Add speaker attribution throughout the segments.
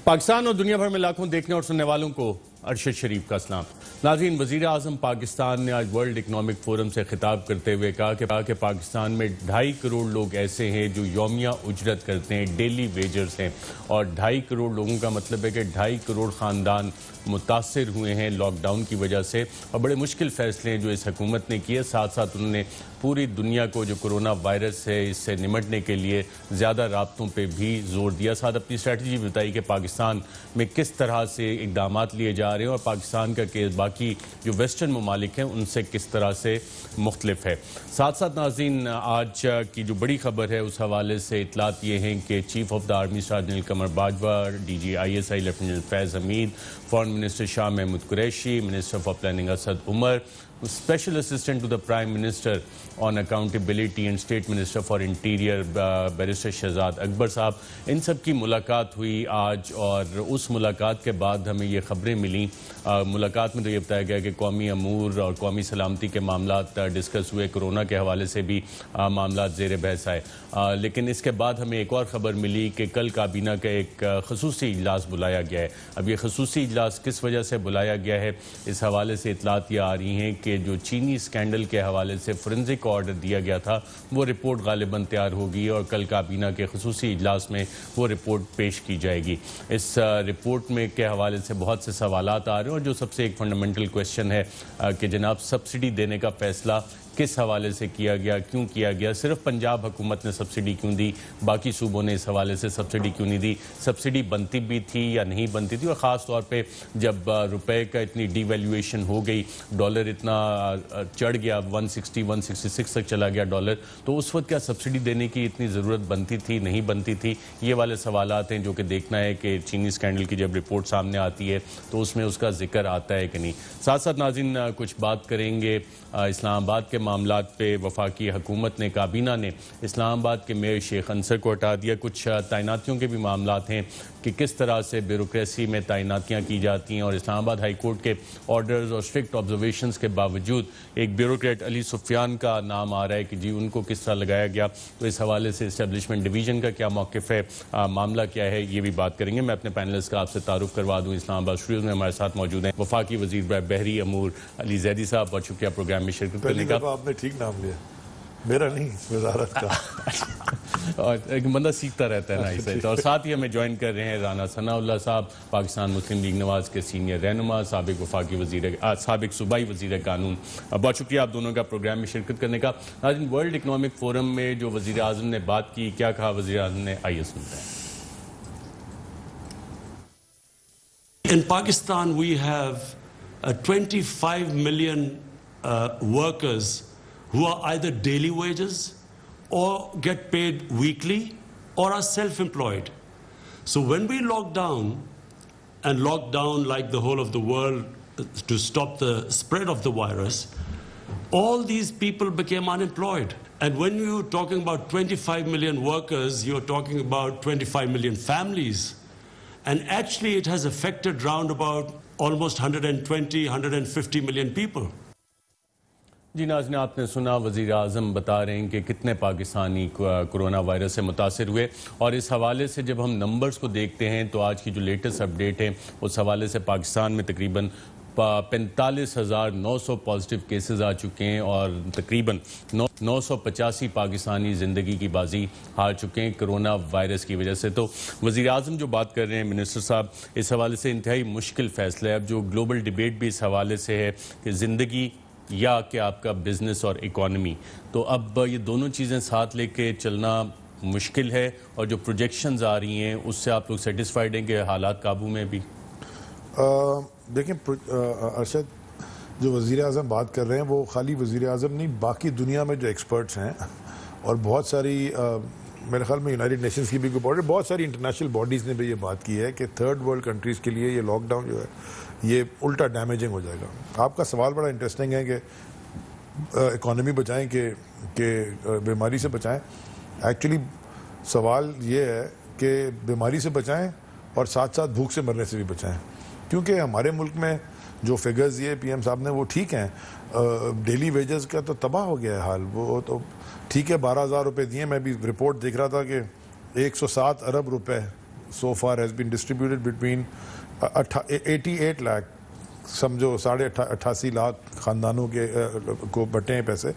Speaker 1: پاکستان اور دنیا بھر میں لاکھوں دیکھنے اور سننے والوں کو ارشد شریف کا سلام۔ ناظرین، وزیر اعظم پاکستان نے آج ورلڈ اکنامک فورم سے خطاب کرتے ہوئے کہا کہ پاکستان میں 2.5 کروڑ لوگ ایسے ہیں جو یومیہ اجرت کرتے ہیں، ڈیلی ویجرز ہیں، اور 2.5 کروڑ لوگوں کا مطلب ہے کہ 2.5 کروڑ خاندان متاثر ہوئے ہیں لاک ڈاؤن کی وجہ سے، اور بڑے مشکل فیصلے ہیں جو اس حکومت نے کیے۔ ساتھ ساتھ انہوں نے پوری دنیا کو جو کرونا وائرس ہے اس سے نمٹنے کے لیے زیادہ رابطوں پہ بھی زور دیا، ساتھ اپنی اسٹریٹجی بتائی کہ پاکستان میں کس طرح سے اقدامات لیے جا رہے ہیں اور پاکستان کا کیس باقی جو ویسٹرن ممالک ہیں ان سے کس طرح سے مختلف ہے۔ ساتھ ساتھ ناظرین، آج کی جو بڑی خبر ہے اس حوالے سے اطلاعات یہ ہیں کہ chief of the army staff general Qamar Bajwa, D G ISI lieutenant Faiz Hamid, foreign minister Shah Mahmood Qureshi, minister for planning Asad Umar, special assistant to the prime minister on accountability and state minister for interior barrister Shahzad Akbar sahib, ان سب کی ملاقات ہوئی آج، اور اس ملاقات کے بعد ہمیں یہ خبریں ملیں۔ ملاقات میں تو یہ بتایا گیا کہ قومی امور اور قومی سلامتی کے معاملات ڈسکس ہوئے، کرونا کے حوالے سے بھی معاملات زیر بحث آئے، لیکن اس کے بعد ہمیں ایک اور خبر ملی کہ کل کابینہ کا ایک خصوصی اجلاس بلایا گیا ہے۔ اب یہ خصوصی اجلاس کس وجہ سے بلایا گیا ہے، اس حوالے سے اطلاعات یہ آ رہی ہیں کہ جو چینی اسکینڈل کے حوالے سے فورنزک آرڈر دیا گیا تھا وہ رپورٹ غالباً تیار ہوگی اور کل کابینہ کے خصوصی اجلاس میں وہ رپورٹ پیش کی جائے گی۔ اس رپورٹ میں کے حوالے سے بہت سے سوالات آ رہے ہیں، اور جو سب سے ایک فنڈامنٹل کویسچن ہے کہ جناب سبسڈی دینے کا فیصلہ کس حوالے سے کیا گیا، کیوں کیا گیا، صرف پنجاب حکومت نے سبسڈی کیوں دی، باقی صوبوں نے اس حوالے سے سبسڈی کیوں نہیں دی، سبسڈی بنتی بھی تھی یا نہیں بنتی تھی، اور خاص طور پہ جب روپے کا اتنی ڈی ویلیویشن ہو گئی، ڈالر اتنا چڑھ گیا، 160 166 تک چلا گیا ڈالر، تو اس وقت کیا سبسڈی دینے کی اتنی ضرورت بنتی تھی، نہیں بنتی تھی؟ یہ والے سوالات ہیں جو کہ دیکھنا ہے کہ چینی اسکینڈل کی جب رپورٹ سامنے آتی ہے تو اس میں اس کا ذکر آتا ہے کہ نہیں۔ ساتھ ساتھ ناظرین کچھ بات کریں گے اسلام آباد کے معاملات پہ۔ وفاقی حکومت نے، کابینہ نے اسلام آباد کے میئر شیخ انصر کو ہٹا دیا۔ کچھ تعیناتیوں کے بھی معاملات ہیں کہ کس طرح سے بیوروکریسی میں تعیناتیاں کی جاتی ہیں، اور اسلام آباد ہائی کورٹ کے آرڈرز اور اسٹرکٹ آبزرویشنز کے باوجود ایک بیوروکریٹ علی سفیان کا نام آ رہا ہے کہ جی ان کو کس طرح لگایا گیا، تو اس حوالے سے اسٹیبلشمنٹ ڈویژن کا کیا موقف ہے، معاملہ کیا ہے، یہ بھی بات کریں گے۔ میں اپنے پینلسٹ کا آپ سے تعارف کروا دوں۔ اسلام آباد اسٹوڈیوز میں ہمارے ساتھ موجود ہیں وفاقی وزیر بحری امور علی زیدی صاحب، بہت شکریہ پروگرام میں شرکت کرنے کا۔
Speaker 2: آپ نے ٹھیک نام لیا، میرا نہیں، وزارت کا۔
Speaker 1: اور ایک بندہ سیکھتا رہتا ہے نا اسے۔ اور ساتھ ہی ہمیں جوائن کر رہے ہیں رانا ثناء اللہ صاحب، پاکستان مسلم لیگ نواز کے سینئر رہنما، سابق صوبائی وزیر قانون۔ بہت شکریہ آپ دونوں کا پروگرام میں شرکت کرنے کا۔ ناظرین، ورلڈ اکنامک فورم میں جو وزیر اعظم نے بات کی، کیا کہا وزیر اعظم نے، آئیے سنتے ہیں۔
Speaker 3: In Pakistan we have 25 million workers who are either daily wages or get paid weekly or are self-employed. So when we locked down like the whole of the world to stop the spread of the virus, all these people became unemployed. And when you're talking about 25 million workers, you're talking about 25 million families. And actually it has affected round about almost 120-150 million people.
Speaker 1: جی ناظرین، آپ نے سنا وزیر اعظم بتا رہے ہیں کہ کتنے پاکستانی کرونا وائرس سے متاثر ہوئے، اور اس حوالے سے جب ہم نمبرز کو دیکھتے ہیں تو آج کی جو لیٹسٹ اپڈیٹ ہے اس حوالے سے پاکستان میں تقریباً 45,900 پازیٹیو کیسز آ چکے ہیں، اور تقریباً 985 پاکستانی زندگی کی بازی ہار چکے ہیں کرونا وائرس کی وجہ سے۔ تو وزیر اعظم جو بات کر رہے ہیں منسٹر صاحب، اس حوالے سے انتہائی مشکل فیصلہ ہے۔ اب جو گلوبل ڈیبیٹ بھی اس حوالے سے ہے کہ زندگی یا کہ آپ کا بزنس اور اکانومی، تو اب یہ دونوں چیزیں ساتھ لے کے چلنا مشکل ہے، اور جو پروجیکشنز آ رہی ہیں اس سے آپ لوگ سیٹسفائیڈ ہیں کہ حالات قابو میں بھی؟
Speaker 2: دیکھیں ارشد، جو وزیر اعظم بات کر رہے ہیں وہ خالی وزیر اعظم نہیں، باقی دنیا میں جو ایکسپرٹس ہیں اور بہت ساری میرے خیال میں یونائٹڈ نیشنز کی بھی کوئی باڈی، بہت ساری انٹرنیشنل باڈیز نے بھی یہ بات کی ہے کہ تھرڈ ورلڈ کنٹریز کے لیے یہ لاک ڈاؤن جو ہے یہ الٹا ڈیمیجنگ ہو جائے گا۔ آپ کا سوال بڑا انٹرسٹنگ ہے کہ اکانومی بچائیں کہ بیماری سے بچائیں۔ ایکچولی سوال یہ ہے کہ بیماری سے بچائیں اور ساتھ ساتھ بھوک سے مرنے سے بھی بچائیں، کیونکہ ہمارے ملک میں جو فگرز یہ پی ایم صاحب نے وہ ٹھیک ہیں، ڈیلی ویجز کا تو تباہ ہو گیا ہے حال، وہ تو ٹھیک ہے 12,000 روپے دیے، میں بھی رپورٹ دیکھ رہا تھا کہ 107 ارب روپے so far has been distributed between 88 lakh, سمجھو 88.5 لاکھ خاندانوں کے کو بٹے ہیں پیسے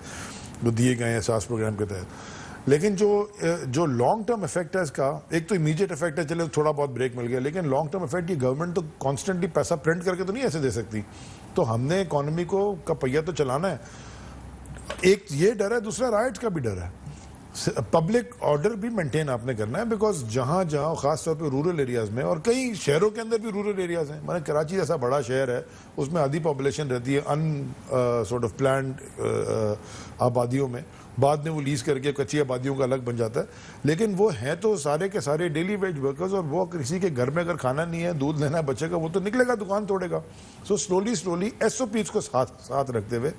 Speaker 2: جو دیے گئے ہیں ساس پروگرام کے تحت. لیکن جو لانگ ٹرم افیکٹ ہے اس کا, ایک تو امیڈیٹ افیکٹ ہے, چلے تھوڑا بہت بریک مل گیا, لیکن لانگ ٹرم افیکٹ یہ گورنمنٹ تو کانسٹنٹلی پیسہ پرنٹ کر کے تو نہیں ایسے دے سکتی. تو ہم نے اکانومی کا پہیہ تو چلانا ہے. ایک یہ ڈر ہے, دوسرا رائٹس کا بھی ڈر ہے. پبلک آرڈر بھی مینٹین آپ نے کرنا ہے, بیکاز جہاں خاص طور پہ رورل ایریاز میں, اور کئی شہروں کے اندر بھی رورل ایریاز ہیں, مانے کراچی جیسا بڑا شہر ہے, اس میں آدھی پاپولیشن رہتی ہے سورٹ آف پلانڈ آبادیوں میں, بعد میں وہ لیز کر کے کچی آبادیوں کا الگ بن جاتا ہے. لیکن وہ ہیں تو سارے کے سارے ڈیلی ویج ورکرز, اور وہ کسی کے گھر میں اگر کھانا نہیں ہے, دودھ لینا ہے بچے کا, وہ تو نکلے گا دکان توڑے گا. سو سلولی SOPs کو ساتھ رکھتے ہوئے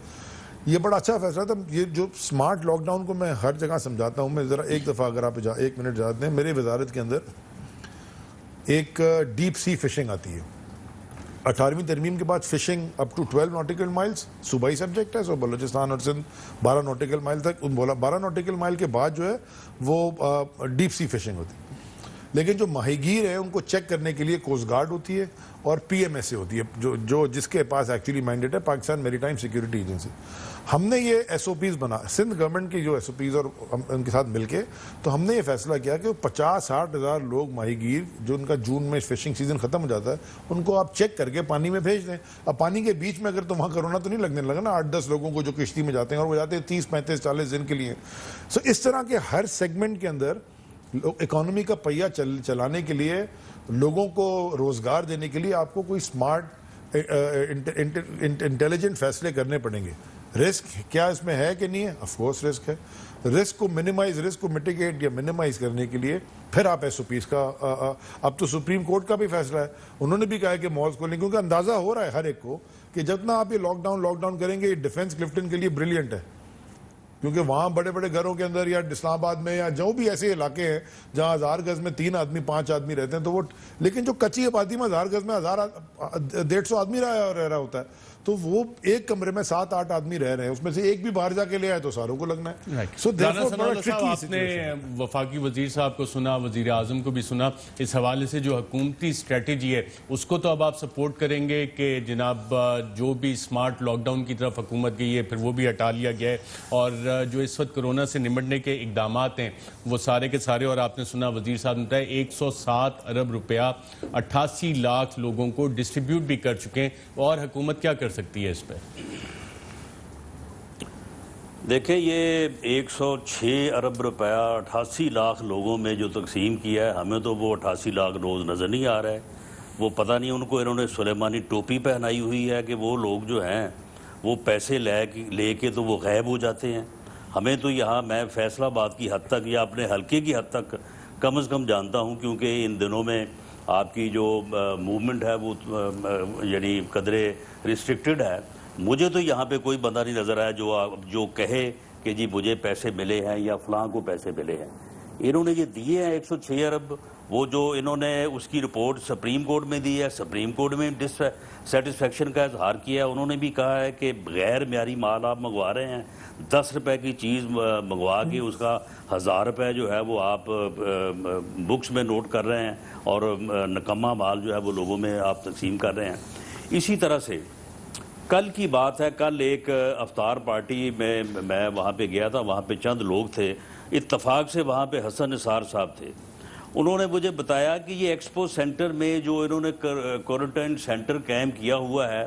Speaker 2: یہ بڑا اچھا فیصلہ تھا. یہ جو سمارٹ لاک ڈاؤن کو میں ہر جگہ سمجھاتا ہوں. میں ذرا ایک دفعہ اگر آپ 1 منٹ جاتے ہیں, میرے وزارت کے اندر ایک ڈیپ سی فشنگ آتی ہے. 18ویں ترمیم کے بعد fishing up to 12 nautical miles صوبائی سبجیکٹ ہے. سو بلوچستان اور سندھ 12 نوٹیکل مائل تک, 12 نوٹیکل مائل کے بعد جو ہے وہ ڈیپ سی فشنگ ہوتی ہے. لیکن جو ماہی گیر ہیں ان کو چیک کرنے کے لیے کوسٹ گارڈ ہوتی ہے اور PMSA ہوتی ہے, جس کے پاس ایکچولی مینڈیٹ ہے, پاکستان میری ٹائم سیکورٹی ایجنسی. ہم نے یہ SOPs بنا, سندھ گورنمنٹ کی جو SOPs اور ان کے ساتھ مل کے, تو ہم نے یہ فیصلہ کیا کہ 50-60 ہزار لوگ ماہی گیر جو ان کا جون میں فشنگ سیزن ختم ہو جاتا ہے, ان کو آپ چیک کر کے پانی میں بھیج دیں. اب پانی کے بیچ میں اگر تو وہاں کرونا تو نہیں لگنے لگا نا 8-10 لوگوں کو جو کشتی میں جاتے ہیں, اور وہ جاتے ہیں 30-35-40 دن کے لیے. سو اس طرح کے ہر سیگمنٹ کے اندر اکانومی کا پہیہ چلانے کے لیے, لوگوں کو روزگار دینے کے لیے آپ کو کوئی اسمارٹ انٹیلیجنٹ فیصلے کرنے پڑیں گے. رسک کیا اس میں ہے کہ نہیں ہے؟ آف کورس رسک ہے. رسک کو منیمائز, رسک کو میٹیگیٹ یا منیمائز کرنے کے لیے پھر آپ SOPs کا, اب تو سپریم کورٹ کا بھی فیصلہ ہے, انہوں نے بھی کہا ہے کہ مالز کھولیں, کیونکہ اندازہ ہو رہا ہے ہر ایک کو کہ جتنا آپ یہ لاک ڈاؤن کریں گے, یہ ڈیفنس کلفٹن کے لیے بریلینٹ ہے. کیونکہ وہاں بڑے بڑے گھروں کے اندر یا اسلام آباد میں یا جو بھی ایسے علاقے ہیں جہاں 1000 گز میں 3 آدمی 5 آدمی رہتے ہیں, تو وہ, لیکن جو کچی آبادی میں 1000 گز میں 150 آدمی رہ رہا ہوتا ہے, تو وہ ایک کمرے میں 7-8 آدمی رہ رہے ہیں, اس میں سے ایک بھی باہر جا کے لے آئے تو ساروں کو لگنا ہے. سو
Speaker 1: آپ نے وفاقی وزیر صاحب کو سنا, وزیر اعظم کو بھی سنا, اس حوالے سے جو حکومتی اسٹریٹجی ہے اس کو تو اب آپ سپورٹ کریں گے کہ جناب جو بھی اسمارٹ لاک ڈاؤن کی طرف حکومت گئی ہے پھر وہ بھی ہٹا لیا گیا ہے, اور جو اس وقت کرونا سے نمٹنے کے اقدامات ہیں وہ سارے کے سارے, اور آپ نے سنا وزیر صاحب نے بتایا 107 ارب روپیہ 88 لاکھ لوگوں کو ڈسٹریبیوٹ بھی کر چکے ہیں, اور حکومت کیا کر سکتی ہے اس پہ؟
Speaker 4: دیکھیں, یہ 106 ارب روپیہ 88 لاکھ لوگوں میں جو تقسیم کیا ہے, ہمیں تو وہ 88 لاکھ روز نظر نہیں آ رہا ہے. وہ پتہ نہیں ان کو انہوں نے سلیمانی ٹوپی پہنائی ہوئی ہے کہ وہ لوگ جو ہیں وہ پیسے لے کے تو وہ غائب ہو جاتے ہیں. ہمیں تو یہاں, میں فیصل آباد کی حد تک یا اپنے حلقے کی حد تک کم از کم جانتا ہوں, کیونکہ ان دنوں میں آپ کی جو موومنٹ ہے وہ یعنی قدرے ریسٹرکٹڈ ہے. مجھے تو یہاں پہ کوئی بندہ نہیں نظر آیا جو کہے کہ جی مجھے پیسے ملے ہیں یا فلاں کو پیسے ملے ہیں. انہوں نے یہ دیے ہیں 106 ارب, وہ جو انہوں نے اس کی رپورٹ سپریم کورٹ میں دی ہے, سپریم کورٹ میں ڈس سیٹسفیکشن کا اظہار کیا ہے. انہوں نے بھی کہا ہے کہ غیر معیاری مال آپ منگوا رہے ہیں, 10 روپے کی چیز منگوا کے اس کا 1000 روپے جو ہے وہ آپ بکس میں نوٹ کر رہے ہیں, اور نکمہ مال جو ہے وہ لوگوں میں آپ تقسیم کر رہے ہیں. اسی طرح سے کل کی بات ہے, کل ایک افطار پارٹی میں وہاں پہ گیا تھا, وہاں پہ چند لوگ تھے, اتفاق سے وہاں پہ حسن نثار صاحب تھے. انہوں نے مجھے بتایا کہ یہ ایکسپو سینٹر میں جو انہوں نے کوارنٹائن سینٹر قائم کیا ہوا ہے,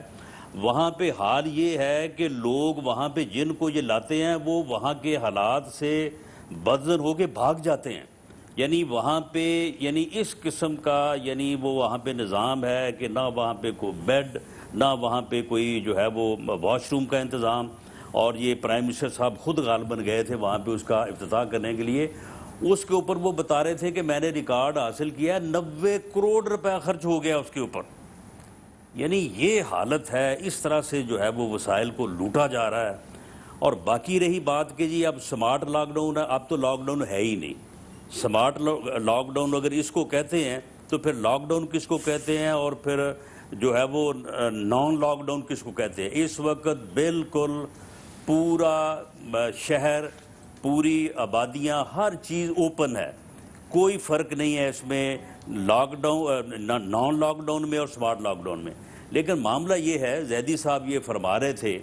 Speaker 4: وہاں پہ حال یہ ہے کہ لوگ وہاں پہ جن کو یہ لاتے ہیں وہ وہاں کے حالات سے بدزن ہو کے بھاگ جاتے ہیں. یعنی وہاں پہ یعنی اس قسم کا یعنی وہ وہاں پہ نظام ہے کہ نہ وہاں پہ کوئی بیڈ, نہ وہاں پہ کوئی جو ہے وہ واش روم کا انتظام. اور یہ پرائم منسٹر صاحب خود غالباً گئے تھے وہاں پہ اس کا افتتاح کرنے کے لیے. اس کے اوپر وہ بتا رہے تھے کہ میں نے ریکارڈ حاصل کیا ہے 90 کروڑ روپے خرچ ہو گیا اس کے اوپر. یعنی یہ حالت ہے, اس طرح سے جو ہے وہ وسائل کو لوٹا جا رہا ہے. اور باقی رہی بات کہ جی اب سمارٹ لاک ڈاؤن ہے, اب تو لاک ڈاؤن ہے ہی نہیں. سمارٹ لاک ڈاؤن اگر اس کو کہتے ہیں تو پھر لاک ڈاؤن کس کو کہتے ہیں, اور پھر جو ہے وہ نان لاک ڈاؤن کس کو کہتے ہیں؟ اس وقت بالکل پورا شہر, پوری آبادیاں, ہر چیز اوپن ہے, کوئی فرق نہیں ہے اس میں. Lockdown, non lockdown میں اور سمارٹ لاک ڈاؤن میں. لیکن معاملہ یہ ہے، زیدی صاحب یہ فرما رہے تھے،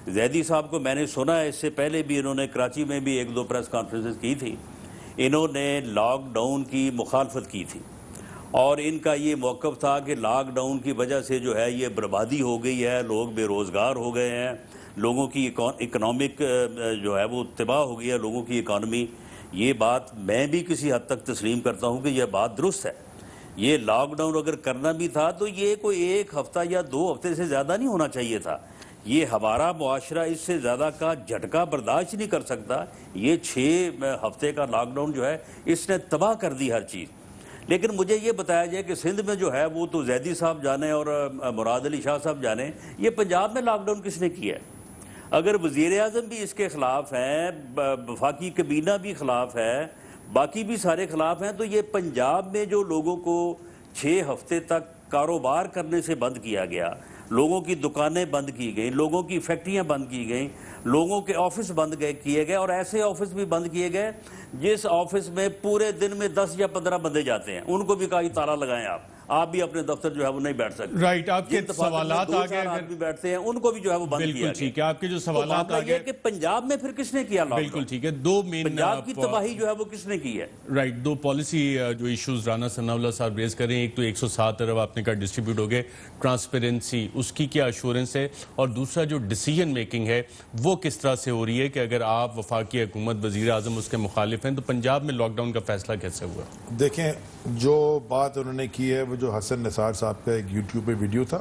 Speaker 4: زیدی صاحب کو میں نے سنا ہے اس سے پہلے بھی انہوں نے کراچی میں بھی 1-2 پریس کانفرنسز کی تھی، انہوں نے لاک ڈاؤن کی مخالفت کی تھی اور ان کا یہ موقف تھا کہ لاک ڈاؤن کی وجہ سے جو ہے یہ بربادی ہو گئی ہے، لوگ بے روزگار ہو گئے ہیں، لوگوں کی اکنامک جو ہے وہ تباہ ہو گئی ہے، لوگوں کی اکانومی. یہ بات میں بھی کسی حد تک تسلیم کرتا ہوں کہ یہ بات درست ہے. یہ لاک ڈاؤن اگر کرنا بھی تھا تو یہ کوئی 1 ہفتہ یا 2 ہفتے سے زیادہ نہیں ہونا چاہیے تھا. یہ ہمارا معاشرہ اس سے زیادہ کا جھٹکا برداشت نہیں کر سکتا. یہ 6 ہفتے کا لاک ڈاؤن جو ہے اس نے تباہ کر دی ہر چیز. لیکن مجھے یہ بتایا جائے کہ سندھ میں جو ہے وہ تو زیدی صاحب جانے اور مراد علی شاہ صاحب جانے، یہ پنجاب میں لاک ڈاؤن کس نے کیا ہے؟ اگر وزیر اعظم بھی اس کے خلاف ہیں، وفاقی کابینہ بھی خلاف ہے، باقی بھی سارے خلاف ہیں، تو یہ پنجاب میں جو لوگوں کو 6 ہفتے تک کاروبار کرنے سے بند کیا گیا، لوگوں کی دکانیں بند کی گئیں، لوگوں کی فیکٹریاں بند کی گئیں، لوگوں کے آفس بند کیے گئے، اور ایسے آفس بھی بند کیے گئے جس آفس میں پورے دن میں 10 یا 15 بندے جاتے ہیں، ان کو بھی کہا تالا لگائیں، آپ بھی اپنے دفتر جو ہے وہ نہیں بیٹھ سکتے.
Speaker 1: رائٹ، آپ کے سوالات آگے
Speaker 4: آدمی بیٹھتے ہیں ان کو بھی جو ہے وہ بند کیا گیا.
Speaker 1: بالکل ٹھیک ہے، آپ کے جو سوالات آگے
Speaker 4: کہ پنجاب میں پھر کس نے کیا لاک ڈاؤن؟
Speaker 1: بالکل ٹھیک ہے. 2 مین
Speaker 4: پنجاب کی تباہی جو ہے وہ کس نے کی ہے؟
Speaker 1: رائٹ، 2 پالیسی جو ایشوز رانا ثناء اللہ صاحب ریز کریں. ایک تو 107 ارب آپ نے کہا ڈسٹریبیوٹ ہو گئے، ٹرانسپیرنسی اس کی کیا ایشورنس ہے، اور دوسرا جو ڈیسیجن میکنگ ہے وہ کس طرح سے ہو رہی ہے کہ اگر آپ وفاقی حکومت وزیر اعظم اس کے مخالف ہیں تو پنجاب میں لاک ڈاؤن کا فیصلہ کیسے ہوا؟
Speaker 2: دیکھیں، جو بات انہوں نے کی ہے وہ جو حسن نثار صاحب کا ایک یوٹیوب پہ ویڈیو تھا،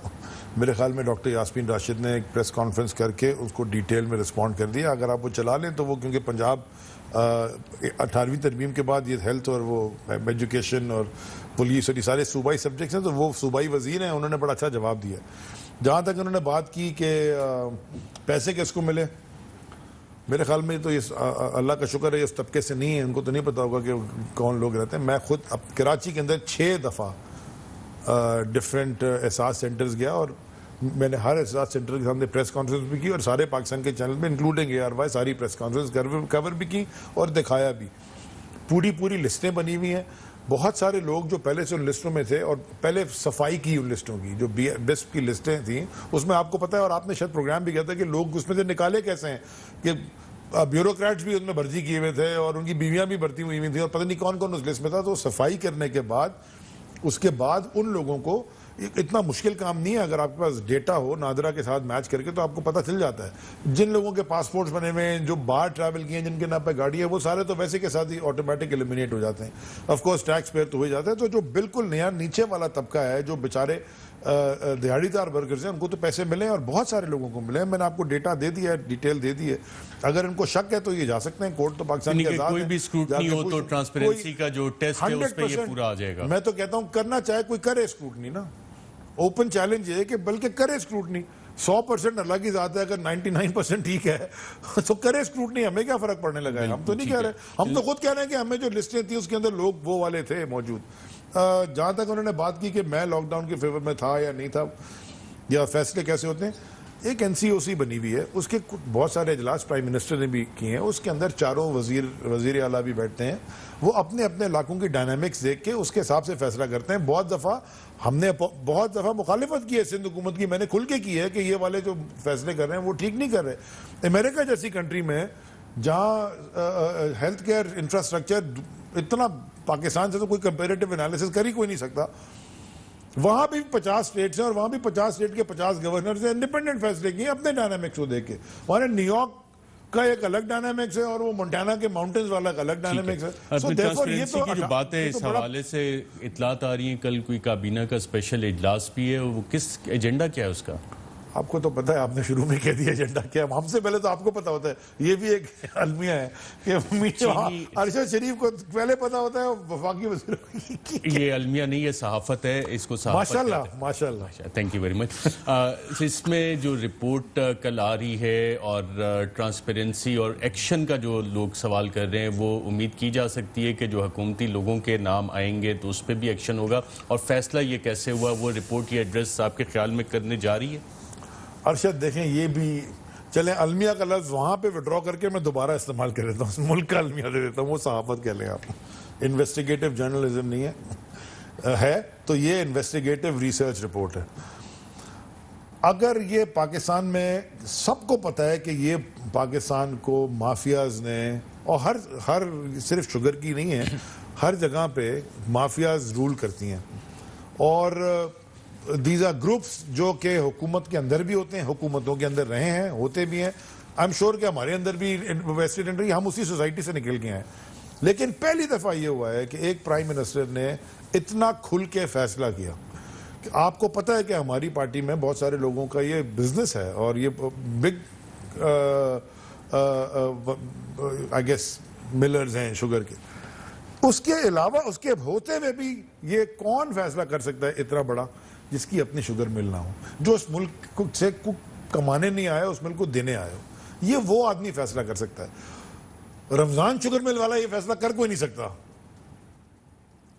Speaker 2: میرے خیال میں ڈاکٹر یاسمین راشد نے ایک پریس کانفرنس کر کے اس کو ڈیٹیل میں رسپونڈ کر دیا. اگر آپ وہ چلا لیں تو وہ، کیونکہ پنجاب 18ویں ترمیم کے بعد یہ ہیلتھ اور وہ ایجوکیشن اور پولیس اور یہ سارے صوبائی سبجیکٹس ہیں، تو وہ صوبائی وزیر ہیں، انہوں نے بڑا اچھا جواب دیا. جہاں تک انہوں نے بات کی کہ پیسے کس کو ملے، میرے خیال میں تو یہ اللہ کا شکر ہے اس طبقے سے نہیں ہے، ان کو تو نہیں پتا ہوگا کہ کون لوگ رہتے ہیں. میں خود اب کراچی کے اندر 6 دفعہ ڈفرینٹ احساس سینٹرز گیا، اور میں نے ہر احساس سینٹر کے سامنے پریس کانفرنس بھی کی، اور سارے پاکستان کے چینل میں انکلوڈنگ ARY ساری پریس کانفرنس کور بھی کی اور دکھایا بھی. پوری لسٹیں بنی ہوئی ہیں. بہت سارے لوگ جو پہلے سے ان لسٹوں میں تھے، اور پہلے صفائی کی ان لسٹوں کی، جو بیسٹ کی لسٹیں تھیں، اس میں آپ کو پتا ہے، اور آپ نے شاید پروگرام بھی کیا تھا کہ لوگ اس میں سے نکالے کیسے ہیں، کہ بیوروکریٹس بھی اس میں بھرتی کیے ہوئے تھے اور ان کی بیویاں بھی بھرتی ہوئی تھیں، اور پتہ نہیں کون کون اس لسٹ میں تھا. تو صفائی کرنے کے بعد، اس کے بعد ان لوگوں کو، اتنا مشکل کام نہیں ہے، اگر آپ کے پاس ڈیٹا ہو نادرا کے ساتھ میچ کر کے تو آپ کو پتہ چل جاتا ہے. جن لوگوں کے پاسپورٹس بنے ہوئے ہیں، جو باہر ٹریول کیے ہیں، جن کے نام پہ گاڑی ہے، وہ سارے تو ویسے کے ساتھ ہی آٹومیٹک ایلیمینیٹ ہو جاتے ہیں. آف کورس ٹیکس پیئر تو ہو جاتا ہے. تو جو بالکل نیا نیچے والا طبقہ ہے، جو بیچارے دیہڑی دار ورکرز ہیں، ان کو تو پیسے ملے ہیں، اور بہت سارے لوگوں کو ملے ہیں. میں نے آپ کو ڈیٹا دے دیا ہے، ڈیٹیل دے دی ہے. اگر ان کو شک ہے تو یہ جا سکتے ہیں کورٹ، تو پاکستان کے آزاد
Speaker 1: کوئی بھی اسکروٹنی ہو تو ٹرانسپیرنسی کا جو ٹیسٹ ہے اس پہ یہ پورا آ جائے گا.
Speaker 2: میں تو کہتا ہوں کرنا چاہے کوئی کرے اسکروٹنی نا، اوپن چیلنج ہے کہ بلکہ کرے اسکروٹنی. 100% اللہ کی ذات ہے، اگر 99% ٹھیک ہے تو کرے اسکروٹنی. ہمیں کیا فرق پڑنے لگا ہے؟ ہم تو نہیں کہہ رہے، ہم تو خود کہہ رہے ہیں کہ ہمیں جو لسٹیں تھیں اس کے اندر لوگ وہ والے تھے موجود. جہاں تک انہوں نے بات کی کہ میں لاک ڈاؤن کے فیور میں تھا یا نہیں تھا، یا فیصلے کیسے ہوتے ہیں، ایک NCOC بنی ہوئی ہے، اس کے بہت سارے اجلاس پرائم منسٹر نے بھی کیے ہیں. اس کے اندر چاروں وزیر اعلیٰ بھی بیٹھتے ہیں. وہ اپنے اپنے علاقوں کی ڈائنامکس دیکھ کے اس کے حساب سے فیصلہ کرتے ہیں. بہت دفعہ ہم نے مخالفت کی ہے سندھ حکومت کی، میں نے کھل کے کی ہے کہ یہ والے جو فیصلے کر رہے ہیں وہ ٹھیک نہیں کر رہے. امریکہ جیسی کنٹری میں جہاں ہیلتھ کیئر انفراسٹرکچر اتنا پاکستان سے تو کوئی کمپیریٹیو انالیسس کر ہی کوئی نہیں سکتا، وہاں بھی 50 اسٹیٹس ہیں، اور وہاں بھی 50 اسٹیٹ کے 50 گورنرز ہیں، انڈیپینڈنٹ فیصلے کیے اپنے ڈائنامکس کو دیکھ کے. وہاں نیو یارک کا ایک الگ ڈائنامکس ہے، اور وہ مونٹانا کے ماؤنٹینز والا ایک الگ ڈائنامکس ہے.
Speaker 1: ٹرانسپیرنسی کی جو بات ہے اس حوالے سے اطلاعات آ رہی ہیں، کل کوئی کابینہ کا اسپیشل اجلاس بھی ہے، وہ کس ایجنڈا کیا ہے اس کا؟
Speaker 2: آپ کو تو پتہ ہے، آپ نے شروع میں کہہ دیا ایجنڈا کیا ہے. ہم سے پہلے تو آپ کو پتا ہوتا ہے. یہ بھی ایک المیہ ہے کہ ارشد شریف کو پہلے پتا ہوتا ہے وفاقی وزیر.
Speaker 1: یہ المیہ نہیں، یہ صحافت ہے، اس کو صحافت
Speaker 2: ماشاء اللہ.
Speaker 1: Thank you very much. اس میں جو رپورٹ کل آ رہی ہے اور ٹرانسپیرنسی اور ایکشن کا جو لوگ سوال کر رہے ہیں، وہ امید کی جا سکتی ہے کہ جو حکومتی لوگوں کے نام آئیں گے تو اس پہ بھی ایکشن ہوگا، اور فیصلہ یہ کیسے ہوا، وہ رپورٹ یا ایڈریس آپ کے خیال میں کرنے جا رہی ہے؟
Speaker 2: ارشد دیکھیں، یہ بھی چلیں، المیہ کا لفظ وہاں پہ وڈرا کر کے میں دوبارہ استعمال کر دیتا ہوں، ملک کا المیہ دے دیتا ہوں، وہ صحافت کہہ لیں آپ. انویسٹیگیٹو جرنلزم نہیں ہے. ہے تو یہ انویسٹیگیٹو ریسرچ رپورٹ ہے. اگر یہ پاکستان میں سب کو پتہ ہے کہ یہ پاکستان کو مافیاز نے، اور ہر صرف شوگر کی نہیں ہے، ہر جگہ پہ مافیاز رول کرتی ہیں، اور دیز آر گروپس جو کہ حکومت کے اندر بھی ہوتے ہیں، حکومتوں کے اندر رہے ہیں، ہوتے بھی ہیں. آئی ایم شیور کہ ہمارے اندر بھی ویسٹرن کنٹری، ہم اسی سوسائٹی سے نکل کے ہیں. لیکن پہلی دفعہ یہ ہوا ہے کہ ایک پرائم منسٹر نے اتنا کھل کے فیصلہ کیا. آپ کو پتہ ہے کہ ہماری پارٹی میں بہت سارے لوگوں کا یہ بزنس ہے، اور یہ بگ آئی گیس ملرز ہیں شوگر کے. اس کے علاوہ اس کے ہوتے ہوئے بھی یہ کون فیصلہ کر سکتا ہے اتنا بڑا جس کی اپنی شوگر مل نہ ہو، جو اس ملک سے کمانے نہیں آیا، اس ملک کو دینے آیا ہو؟ یہ وہ آدمی فیصلہ کر سکتا ہے. رمضان شوگر مل والا یہ فیصلہ کر کوئی نہیں سکتا،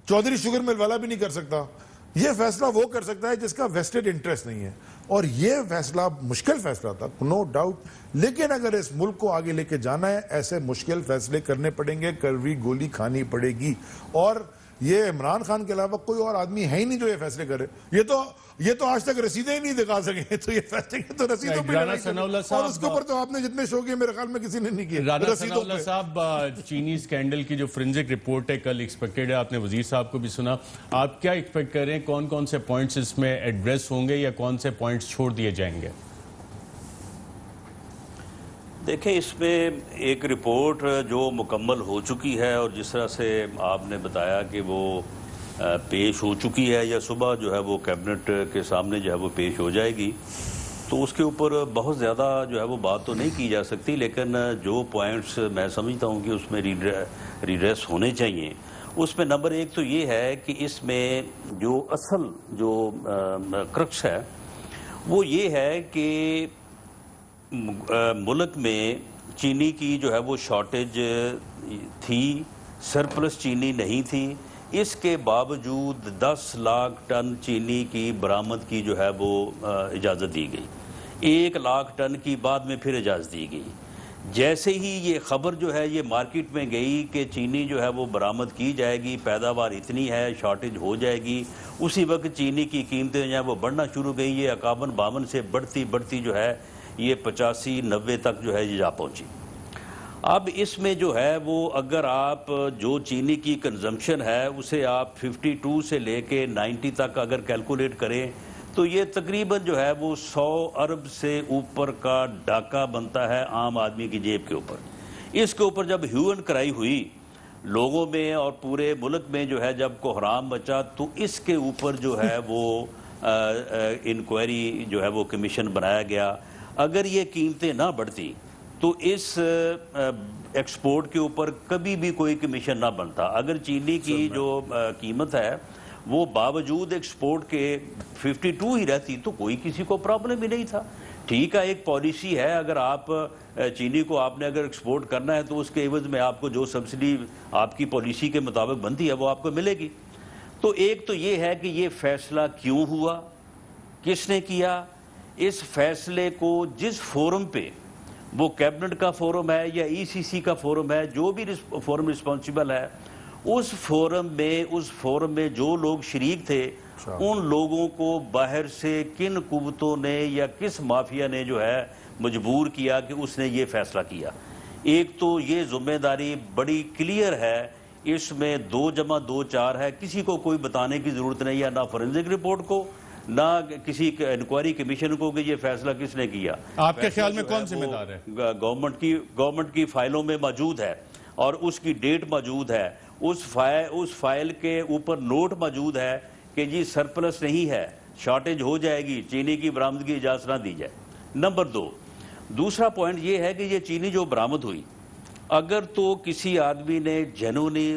Speaker 2: چودھری شوگر مل والا بھی نہیں کر سکتا. یہ فیصلہ وہ کر سکتا ہے جس کا ویسٹڈ انٹرسٹ نہیں ہے، اور یہ فیصلہ مشکل فیصلہ تھا، نو ڈاؤٹ. لیکن اگر اس ملک کو آگے لے کے جانا ہے، ایسے مشکل فیصلے کرنے پڑیں گے، کڑوی گولی کھانی پڑے گی. اور یہ عمران خان کے علاوہ کوئی اور آدمی ہے ہی نہیں جو یہ فیصلے کرے. یہ تو آج تک رسیدیں ہی نہیں دکھا سکے، تو یہ فیصلے تو رسیدوں پہ لڑائی کریں. اور اس کے اوپر تو آپ نے جتنے شو کیے میرے خیال میں کسی نے نہیں کیے
Speaker 1: رانا
Speaker 2: رسیدوں
Speaker 1: ثناء اللہ
Speaker 2: پہ.
Speaker 1: صاحب، چینی اسکینڈل کی جو فرنزک رپورٹ ہے کل ایکسپیکٹڈ ہے، آپ نے وزیر صاحب کو بھی سنا. آپ کیا ایکسپیکٹ کر رہے ہیں، کون کون سے پوائنٹس اس میں ایڈریس ہوں گے یا کون سے پوائنٹس چھوڑ دیے جائیں گے؟
Speaker 4: دیکھیں، اس میں ایک رپورٹ جو مکمل ہو چکی ہے، اور جس طرح سے آپ نے بتایا کہ وہ پیش ہو چکی ہے، یا صبح جو ہے وہ کیبنٹ کے سامنے جو ہے وہ پیش ہو جائے گی، تو اس کے اوپر بہت زیادہ جو ہے وہ بات تو نہیں کی جا سکتی. لیکن جو پوائنٹس میں سمجھتا ہوں کہ اس میں ریڈریس ہونے چاہیے، اس میں نمبر ایک تو یہ ہے کہ اس میں جو اصل جو کرکس ہے وہ یہ ہے کہ ملک میں چینی کی جو ہے وہ شارٹیج تھی، سرپلس چینی نہیں تھی. اس کے باوجود 10 لاکھ ٹن چینی کی برآمد کی جو ہے وہ اجازت دی گئی. 1 لاکھ ٹن کی بعد میں پھر اجازت دی گئی. جیسے ہی یہ خبر جو ہے یہ مارکیٹ میں گئی کہ چینی جو ہے وہ برآمد کی جائے گی، پیداوار اتنی ہے، شارٹیج ہو جائے گی، اسی وقت چینی کی قیمتیں جو ہیں وہ بڑھنا شروع گئی. یہ 51-52 سے بڑھتی جو ہے یہ 85-90 تک جو ہے یہ جا پہنچی. اب اس میں جو ہے وہ اگر آپ جو چینی کی کنزمپشن ہے اسے آپ 52 سے لے کے 90 تک اگر کیلکولیٹ کریں تو یہ تقریباً جو ہے وہ 100 ارب سے اوپر کا ڈاکہ بنتا ہے عام آدمی کی جیب کے اوپر. اس کے اوپر جب ہیو اینڈ کرائی ہوئی لوگوں میں اور پورے ملک میں جو ہے جب کوحرام مچا، تو اس کے اوپر جو ہے وہ انکوائری جو ہے وہ کمیشن بنایا گیا. اگر یہ قیمتیں نہ بڑھتی تو اس ایکسپورٹ کے اوپر کبھی بھی کوئی کمیشن نہ بنتا. اگر چینی کی جو قیمت ہے وہ باوجود ایکسپورٹ کے 52 ہی رہتی تو کوئی کسی کو پرابلم ہی نہیں تھا. ٹھیک ہے، ایک پالیسی ہے، اگر آپ چینی کو آپ نے اگر ایکسپورٹ کرنا ہے تو اس کے عوض میں آپ کو جو سبسڈی آپ کی پالیسی کے مطابق بنتی ہے وہ آپ کو ملے گی. تو ایک تو یہ ہے کہ یہ فیصلہ کیوں ہوا، کس نے کیا. اس فیصلے کو جس فورم پہ، وہ کیبنٹ کا فورم ہے یا ای سی سی کا فورم ہے، جو بھی فورم رسپانسیبل ہے، اس فورم میں جو لوگ شریک تھے ان لوگوں کو باہر سے کن قوتوں نے یا کس مافیا نے جو ہے مجبور کیا کہ اس نے یہ فیصلہ کیا. ایک تو یہ ذمہ داری بڑی کلیئر ہے، اس میں 2+2=4 ہے. کسی کو کوئی بتانے کی ضرورت نہیں ہے، نہ فورنزک رپورٹ کو، نہ کسی انکوائری کمیشن کو کہ یہ فیصلہ کس نے کیا.
Speaker 1: آپ کے خیال میں کون ذمہ دار ہے؟
Speaker 4: گورنمنٹ کی فائلوں میں موجود ہے اور اس کی ڈیٹ موجود ہے. اس فائل کے اوپر نوٹ موجود ہے کہ جی سرپلس نہیں ہے، شارٹیج ہو جائے گی، چینی کی برآمد کی اجازت نہ دی جائے. نمبر 2، دوسرا پوائنٹ یہ ہے کہ یہ چینی جو برآمد ہوئی، اگر تو کسی آدمی نے جنونی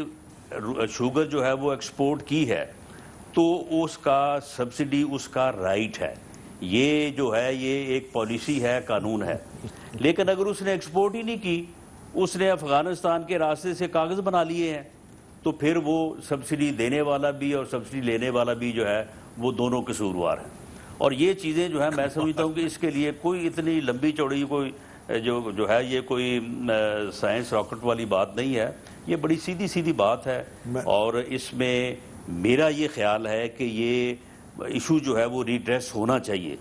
Speaker 4: شوگر جو ہے وہ ایکسپورٹ کی ہے تو اس کا سبسڈی اس کا رائٹ ہے. یہ جو ہے یہ ایک پالیسی ہے، قانون ہے. لیکن اگر اس نے ایکسپورٹ ہی نہیں کی، اس نے افغانستان کے راستے سے کاغذ بنا لیے ہیں، تو پھر وہ سبسڈی دینے والا بھی اور سبسڈی لینے والا بھی جو ہے وہ دونوں قصوروار ہیں. اور یہ چیزیں جو ہے میں سمجھتا ہوں کہ اس کے لیے کوئی اتنی لمبی چوڑی کوئی جو ہے یہ کوئی سائنس راکٹ والی بات نہیں ہے. یہ بڑی سیدھی بات ہے. اور اس میں میرا یہ خیال ہے کہ یہ ایشو جو ہے وہ ریڈریس ہونا چاہیے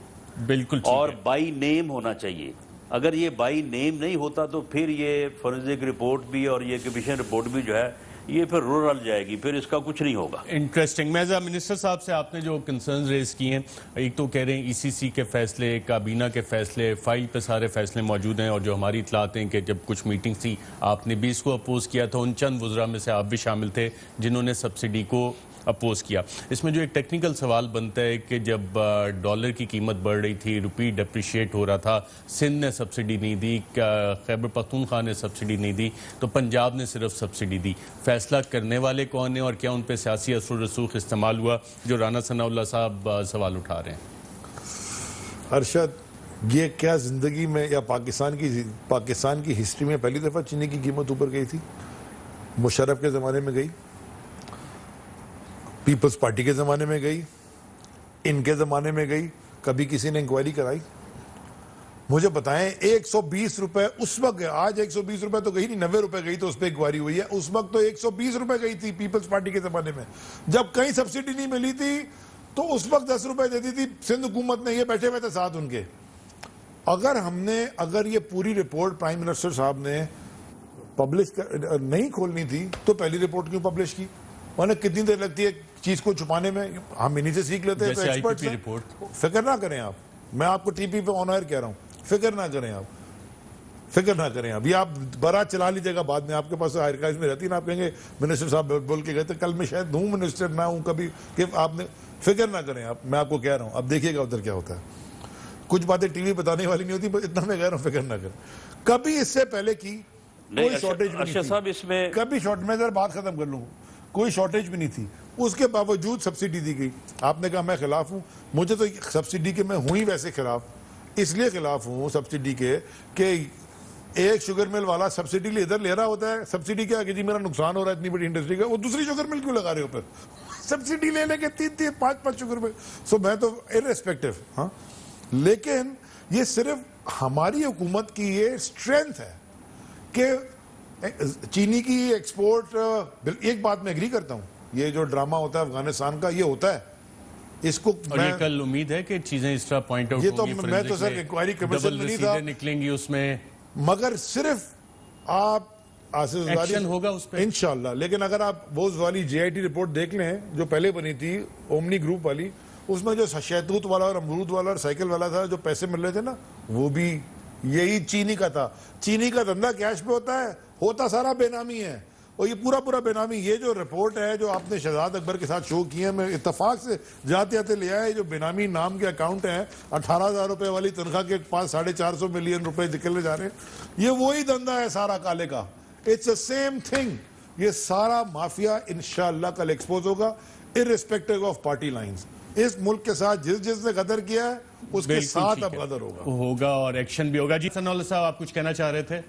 Speaker 1: بالکل
Speaker 4: اور بائی نیم ہونا چاہیے. اگر یہ بائی نیم نہیں ہوتا تو پھر یہ فورنزک رپورٹ بھی اور یہ کمیشن رپورٹ بھی جو ہے یہ پھر رول جائے گی, پھر اس کا کچھ نہیں ہوگا.
Speaker 1: انٹرسٹنگ. میں منسٹر صاحب سے آپ نے جو کنسرنز ریز کی ہیں, ایک تو کہہ رہے ہیں ای سی سی کے فیصلے, کابینہ کے فیصلے, فائل پہ سارے فیصلے موجود ہیں, اور جو ہماری اطلاعات ہیں کہ جب کچھ میٹنگ تھی آپ نے بھی اس کو اپوز کیا تھا, ان چند وزراء میں سے آپ بھی شامل تھے جنہوں نے سبسڈی کو اپوز کیا. اس میں جو ایک ٹیکنیکل سوال بنتا ہے کہ جب ڈالر کی قیمت بڑھ رہی تھی, روپی ڈپریشیٹ ہو رہا تھا, سندھ نے سبسڈی نہیں دی, خیبر پختونخوا نے سبسڈی نہیں دی, تو پنجاب نے صرف سبسڈی دی. فیصلہ کرنے والے کون ہیں اور کیا ان پہ سیاسی اثر و رسوخ استعمال ہوا, جو رانا ثناء اللہ صاحب سوال اٹھا رہے ہیں؟
Speaker 2: ارشد, یہ کیا زندگی میں یا پاکستان کی ہسٹری میں پہلی دفعہ چینی کی قیمت اوپر گئی تھی؟ مشرف کے زمانے میں گئی, پیپلز پارٹی کے زمانے میں گئی, ان کے زمانے میں گئی, کبھی کسی نے انکوائری کرائی؟ مجھے بتائیں 120 روپے اس وقت, آج 120 روپے تو گئی نہیں, 90 روپے گئی تو اس پہ انکوائری ہوئی ہے. اس وقت تو 120 روپے گئی تھی پیپلز پارٹی کے زمانے میں, جب کہیں سبسڈی نہیں ملی تھی تو اس وقت 10 روپے دیتی تھی سندھ حکومت نے, یہ بیٹھے ہوئے تھے ساتھ ان کے. اگر یہ پوری رپورٹ پرائم منسٹر صاحب نے پبلش نہیں کھولنی تھی تو پہلی رپورٹ کیوں پبلش کی؟ انہیں کتنی دیر لگتی ہے چیز کو چھپانے میں, ہم انہی سے سیکھ لیتے ہیں. تو ایکسپرٹس ہیں, فکر نہ کریں آپ, میں آپ کو ٹی پی پہ آن ایئر کہہ رہا ہوں, فکر نہ کریں آپ, فکر نہ کریں. ابھی آپ برات چلا لیجیے گا, بعد میں آپ کے پاس آرکائیوز میں رہتی ہے نا, آپ کہیں گے منسٹر صاحب بول کے گئے تھے, کل میں شاید ہوں منسٹر نہ ہوں کبھی, کہ آپ نے فکر نہ کریں آپ, میں آپ کو کہہ رہا ہوں. اب دیکھیے گا ادھر کیا ہوتا ہے. کچھ باتیں ٹی وی بتانے والی نہیں ہوتی, بس اتنا میں کہہ رہا ہوں فکر نہ کریں. کبھی اس سے پہلے کی کوئی شارٹیج نہیں تھی, کبھی میں ذرا بات ختم کر لوں, کوئی شارٹیج بھی نہیں تھی, اس کے باوجود سبسڈی دی گئی. آپ نے کہا میں خلاف ہوں, مجھے تو سبسڈی کے میں ہوں ہی ویسے خلاف, اس لیے خلاف ہوں سبسڈی کے کہ ایک شوگر مل والا سبسڈی ادھر لے رہا ہوتا ہے, سبسڈی کیا کہ جی میرا نقصان ہو رہا ہے اتنی بڑی انڈسٹری کا, وہ دوسری شوگر مل کیوں لگا رہے ہو پھر, سبسڈی لے لے کے 3-5 شوگر مل. سو میں تو ارریسپیکٹو ہاں, لیکن یہ صرف ہماری حکومت کی یہ اسٹرینتھ ہے کہ چینی کی ایکسپورٹ. ایک بات میں ایگری کرتا ہوں, یہ جو ڈرامہ ہوتا ہے افغانستان کا یہ ہوتا ہے, اس کو
Speaker 1: یہ کل امید ہے کہ چیزیں اس طرح پوائنٹ آؤٹ
Speaker 2: ہوں گی. میں تو سر انکوائری کمیشن میں نہیں تھا,
Speaker 1: نکلیں گی اس میں,
Speaker 2: مگر صرف آپ
Speaker 1: ایکشن ہوگا اس پہ
Speaker 2: انشاءاللہ. لیکن اگر آپ وہ والی جے آئی ٹی رپورٹ دیکھ لیں جو پہلے بنی تھی اومنی گروپ والی, اس میں جو شہتوت والا اور امرود والا اور سائیکل والا تھا, جو پیسے مل رہے تھے نا, وہ بھی یہی چینی کا تھا. چینی کا دھندا کیش پہ ہوتا سارا بے نامی ہے, اور یہ پورا بے نامی. یہ جو رپورٹ ہے جو آپ نے شہزاد اکبر کے ساتھ شو کی ہے, میں اتفاق سے جاتے لے آیا, جو بے نامی نام کے اکاؤنٹ ہیں, 18,000 روپے والی تنخواہ کے پاس 450 ملین روپے نکلنے جا رہے ہیں, یہ وہی دھندا ہے سارا کالے کا. It's a same thing. یہ سارا مافیا انشاءاللہ کل ایکسپوز ہوگا, ارریسپیکٹو آف پارٹی لائنز. اس ملک کے ساتھ جس نے غدر کیا ہے اس کے ساتھ اب غدر ہوگا
Speaker 1: اور ایکشن بھی ہوگا. جی ثناء اللہ صاحب, آپ کچھ کہنا چاہ رہے تھے؟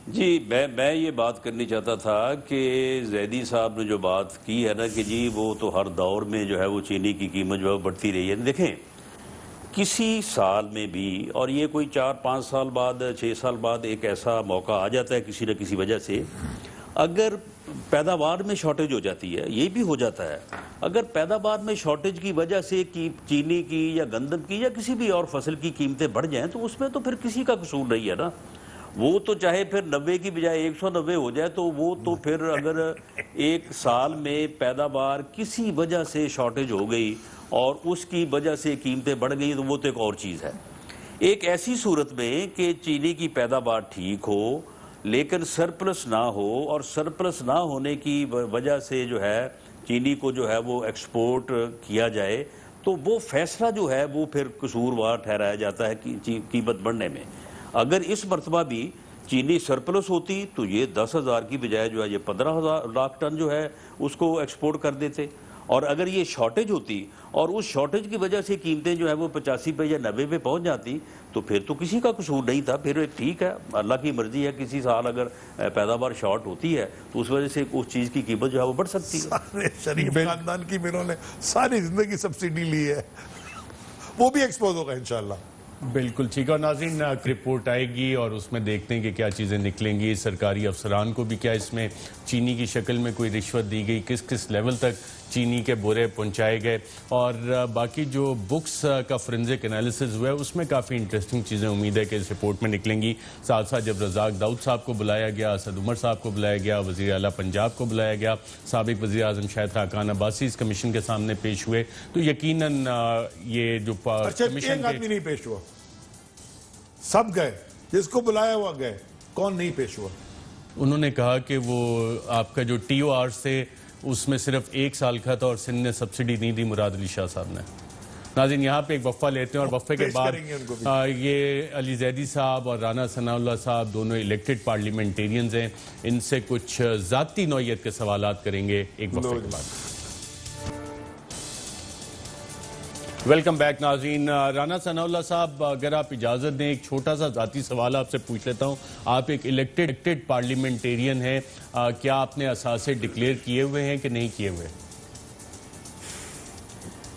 Speaker 4: جی میں یہ بات کرنی چاہتا تھا کہ زیدی صاحب نے جو بات کی ہے نا کہ جی وہ تو ہر دور میں جو ہے وہ چینی کی قیمت جو ہے بڑھتی رہی ہے. دیکھیں کسی سال میں بھی, اور یہ کوئی 4-5 سال بعد 6 سال بعد ایک ایسا موقع آ جاتا ہے کسی نہ کسی وجہ سے, اگر پیداوار میں شارٹیج ہو جاتی ہے, یہ بھی ہو جاتا ہے, اگر پیداوار میں شارٹیج کی وجہ سے چینی کی یا گندم کی یا کسی بھی اور فصل کی قیمتیں بڑھ جائیں تو اس میں تو پھر کسی کا قصور نہیں ہے نا. وہ تو چاہے پھر 90 کی بجائے 190 ہو جائے, تو وہ تو پھر اگر ایک سال میں پیداوار کسی وجہ سے شارٹیج ہو گئی اور اس کی وجہ سے قیمتیں بڑھ گئی تو وہ تو ایک اور چیز ہے. ایک ایسی صورت میں کہ چینی کی پیداوار ٹھیک ہو لیکن سرپلس نہ ہو, اور سرپلس نہ ہونے کی وجہ سے جو ہے چینی کو جو ہے وہ ایکسپورٹ کیا جائے, تو وہ فیصلہ جو ہے وہ پھر قصوروار ٹھہرایا جاتا ہے قیمت بڑھنے میں. اگر اس مرتبہ بھی چینی سرپلس ہوتی تو یہ 10,000 کی بجائے جو ہے یہ 15 لاکھ ٹن جو ہے اس کو ایکسپورٹ کر دیتے, اور اگر یہ شارٹیج ہوتی اور اس شارٹیج کی وجہ سے قیمتیں جو ہے وہ 85 پہ یا 90 پہ پہنچ جاتی تو پھر تو کسی کا قصور نہیں تھا. پھر ٹھیک ہے, اللہ کی مرضی ہے, کسی سال اگر پیداوار شارٹ ہوتی ہے تو اس وجہ سے اس چیز کی قیمت جو ہے وہ بڑھ سکتی ہے.
Speaker 2: سارے شریف خاندان کی انہوں نے ساری زندگی سبسڈی لی ہے, وہ بھی ایکسپوز ہوگا انشاءاللہ.
Speaker 1: بالکل ٹھیک ہے. اور ناظرین رپورٹ آئے گی اور اس میں دیکھتے ہیں کہ کیا چیزیں نکلیں گی. سرکاری افسران کو بھی کیا اس میں چینی کی شکل میں کوئی رشوت دی گئی, کس کس لیول تک چینی کے بورے پہنچائے گئے, اور باقی جو بکس کا فورنزک انالیسز ہوا ہے اس میں کافی انٹرسٹنگ چیزیں امید ہے کہ اس رپورٹ میں نکلیں گی. ساتھ ساتھ جب رزاق داؤد صاحب کو بلایا گیا, اسد عمر صاحب کو بلایا گیا, وزیر اعلیٰ پنجاب کو بلایا گیا, سابق وزیر اعظم شاہد خاقان عباسی اس کمیشن کے سامنے پیش ہوئے, تو یقیناً یہ جو کمیشن
Speaker 2: ایک آدمی نہیں پیش ہوا, سب گئے, جس کو بلایا ہوا گئے, کون نہیں پیش ہوا؟
Speaker 1: انہوں نے کہا کہ وہ آپ کا جو ٹی او آر سے اس میں صرف 1 سال کا تھا اور سندھ نے سبسڈی نہیں دی مراد علی شاہ صاحب نے. ناظرین یہاں پہ ایک وقفہ لیتے ہیں اور وقفے کے بعد یہ علی زیدی صاحب اور رانا ثناء اللہ صاحب دونوں الیکٹڈ پارلیمنٹیرینز ہیں, ان سے کچھ ذاتی نوعیت کے سوالات کریں گے ایک وقفے کے بعد. ویلکم بیک ناظرین. رانا ثناء اللہ صاحب اگر آپ اجازت دیں ایک چھوٹا سا ذاتی سوال آپ سے پوچھ لیتا ہوں. آپ ایک الیکٹڈ پارلیمنٹیرین ہیں, کیا آپ نے اثاثے ڈکلیئر کیے ہوئے ہیں کہ نہیں کیے ہوئے؟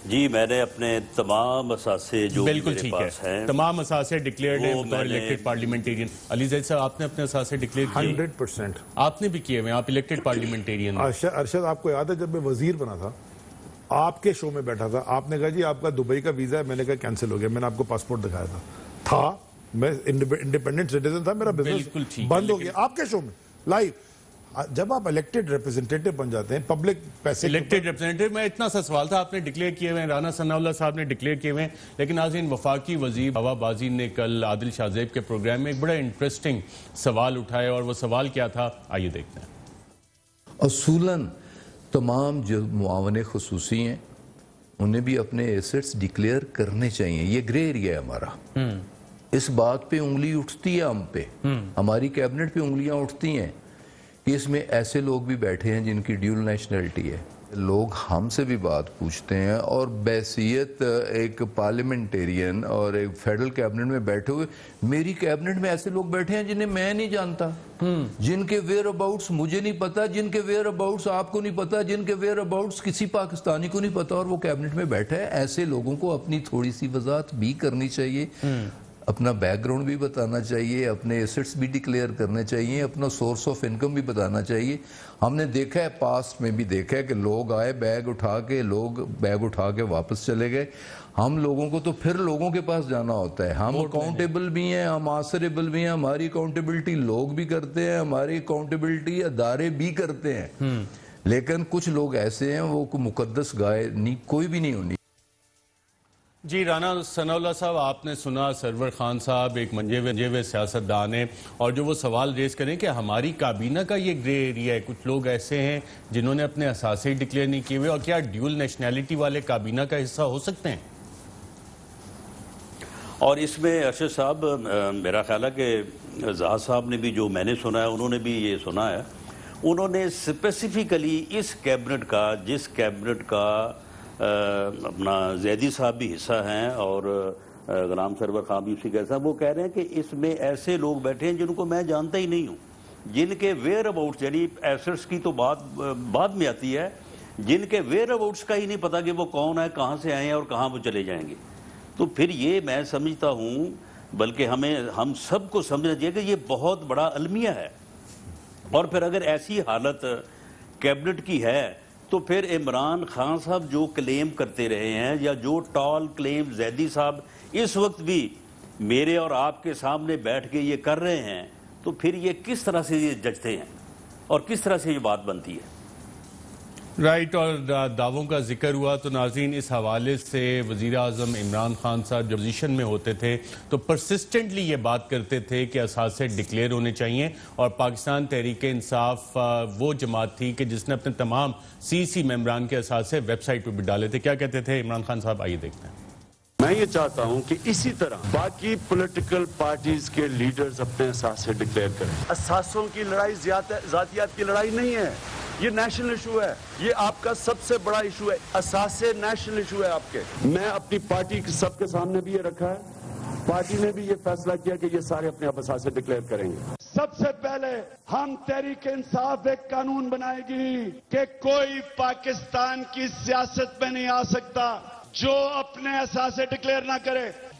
Speaker 4: جی میں نے اپنے تمام اثاثے جو
Speaker 1: بالکل
Speaker 4: میرے
Speaker 1: ٹھیک
Speaker 4: پاس
Speaker 1: ہے,
Speaker 4: ہیں
Speaker 1: تمام اثاثے ڈکلیئرڈ ہیں بطور الیکٹڈ پارلیمنٹیرین. علی زید صاحب آپ نے اپنے اثاثے ڈکلیئر کیے؟
Speaker 2: 100%.
Speaker 1: آپ نے بھی کیے ہوئے ہیں, آپ الیکٹڈ پارلیمنٹیرین ہیں.
Speaker 2: ارشد آپ کو یاد ہے جب میں وزیر بنا تھا, آپ کے شو میں بیٹھا تھا, آپ نے کہا جی آپ کا دبئی کا ویزا ہے, میں نے کہا کینسل ہو گیا, میں نے آپ کو پاسپورٹ دکھایا تھا میں انڈیپینڈنٹ سٹیزن تھا, میرا بزنس بند ہو گیا آپ کے شو میں لائیو. جب آپ الیکٹڈ ریپرزنٹیٹو بن جاتے ہیں پبلک پیسے
Speaker 1: الیکٹڈ ریپرزنٹیٹو, میں اتنا سا سوال تھا, آپ نے ڈکلیئر کیے ہوئے ہیں, رانا ثناء اللہ صاحب نے ڈکلیئر کیے ہوئے ہیں, لیکن ناظرین وفاقی وزیر ہوا بازی نے کل عادل شاہ زیب کے پروگرام میں ایک بڑا انٹرسٹنگ سوال اٹھایا, اور وہ سوال کیا تھا آئیے دیکھتے ہیں.
Speaker 5: اصولاً تمام جو معاون خصوصی ہیں انہیں بھی اپنے ایسٹس ڈکلیئر کرنے چاہیے. یہ گرے ایریا ہے ہمارا, اس بات پہ انگلی اٹھتی ہے ہم پہ, ہماری کیبنٹ پہ انگلیاں اٹھتی ہیں کہ اس میں ایسے لوگ بھی بیٹھے ہیں جن کی ڈیول نیشنلٹی ہے. لوگ ہم سے بھی بات پوچھتے ہیں, اور بحیثیت ایک پارلیمنٹیرین اور ایک فیڈرل کیبنٹ میں بیٹھے ہوئے, میری کیبنٹ میں ایسے لوگ بیٹھے ہیں جنہیں میں نہیں جانتا, جن کے ویئر اباؤٹس مجھے نہیں پتا, جن کے ویئر اباؤٹس آپ کو نہیں پتا, جن کے ویئر اباؤٹس کسی پاکستانی کو نہیں پتا, اور وہ کیبنٹ میں بیٹھا ہے. ایسے لوگوں کو اپنی تھوڑی سی وضاحت بھی کرنی چاہیے, اپنا بیک گراؤنڈ بھی بتانا چاہیے, اپنے ایسٹس بھی ڈکلیئر کرنے چاہیے, اپنا سورس آف انکم بھی بتانا چاہیے. ہم نے دیکھا ہے, پاسٹ میں بھی دیکھا ہے کہ لوگ آئے بیگ اٹھا کے واپس چلے گئے. ہم لوگوں کو تو پھر لوگوں کے پاس جانا ہوتا ہے, ہم اکاؤنٹیبل بھی ہیں, ہم آنسریبل بھی ہیں, ہماری اکاؤنٹیبلٹی لوگ بھی کرتے ہیں, ہماری اکاؤنٹیبلٹی ادارے بھی کرتے ہیں, لیکن کچھ لوگ ایسے ہیں وہ مقدس گائے کوئی بھی نہیں ہونی.
Speaker 1: جی رانا ثناء اللہ صاحب, آپ نے سنا سرور خان صاحب ایک منجے ہوئے سیاستدان ہیں, اور جو وہ سوال ریز کریں کہ ہماری کابینہ کا یہ گرے ایریا ہے, کچھ لوگ ایسے ہیں جنہوں نے اپنے اثاثے ڈکلیئر نہیں کیے ہوئے, اور کیا ڈیول نیشنلٹی والے کابینہ کا حصہ ہو سکتے ہیں؟
Speaker 4: اور اس میں ارشد صاحب میرا خیال ہے کہ زاہد صاحب نے بھی جو میں نے سنا ہے انہوں نے بھی یہ سنا ہے, انہوں نے اسپیسیفکلی اس کیبنٹ کا, جس کیبنٹ کا اپنا زیدی صاحب بھی حصہ ہیں اور غلام سرور خان بھی اسی کا حصہ, وہ کہہ رہے ہیں کہ اس میں ایسے لوگ بیٹھے ہیں جن کو میں جانتا ہی نہیں ہوں, جن کے ویئر اباؤٹس, یعنی ایسٹس کی تو بات بعد میں آتی ہے, جن کے ویئر اباؤٹس کا ہی نہیں پتا کہ وہ کون ہے, کہاں سے آئے ہیں اور کہاں وہ چلے جائیں گے. تو پھر یہ میں سمجھتا ہوں, بلکہ ہم سب کو سمجھنا چاہیے کہ یہ بہت بڑا المیہ ہے. اور پھر اگر ایسی حالت کیبنٹ کی ہے تو پھر عمران خان صاحب جو کلیم کرتے رہے ہیں, یا جو ٹال کلیم زیدی صاحب اس وقت بھی میرے اور آپ کے سامنے بیٹھ کے یہ کر رہے ہیں, تو پھر یہ کس طرح سے یہ ججتے ہیں اور کس طرح سے یہ بات بنتی ہے؟
Speaker 1: رائٹ. اور دعووں کا ذکر ہوا تو ناظرین اس حوالے سے وزیر اعظم عمران خان صاحب جب پوزیشن میں ہوتے تھے تو پرسسٹنٹلی یہ بات کرتے تھے کہ اثاثے ڈکلیئر ہونے چاہیے, اور پاکستان تحریک انصاف وہ جماعت تھی کہ جس نے اپنے تمام سی ممبران کے اثاثے ویب سائٹ پہ بھی ڈالے تھے. کیا کہتے تھے عمران خان صاحب, آئیے دیکھتے ہیں.
Speaker 6: میں یہ چاہتا ہوں کہ اسی طرح باقی پولیٹیکل پارٹیز کے لیڈرز اپنے اثاثے ڈکلیئر کریں. اثاثوں کی لڑائی ذاتیات کی لڑائی نہیں ہے, یہ نیشنل ایشو ہے, یہ آپ کا سب سے بڑا ایشو ہے. اثاثے نیشنل ایشو ہے آپ کے. میں اپنی پارٹی سب کے سامنے بھی یہ رکھا ہے, پارٹی نے بھی یہ فیصلہ کیا کہ یہ سارے اپنے اثاثے ڈکلیئر کریں گے. سب سے پہلے ہم تحریک انصاف ایک قانون بنائے گی کہ کوئی پاکستان کی سیاست میں نہیں آ سکتا جو اپنے اثاثے ڈکلیئر نہ کرے.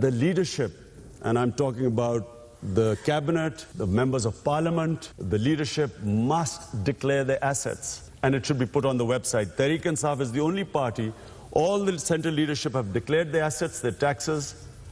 Speaker 3: The leadership, and I'm talking about the cabinet, the members of parliament, the leadership must declare their assets, and it should be put on the website. Tehreek-e-Insaf is the only party, all the central leadership have declared their assets, their taxes,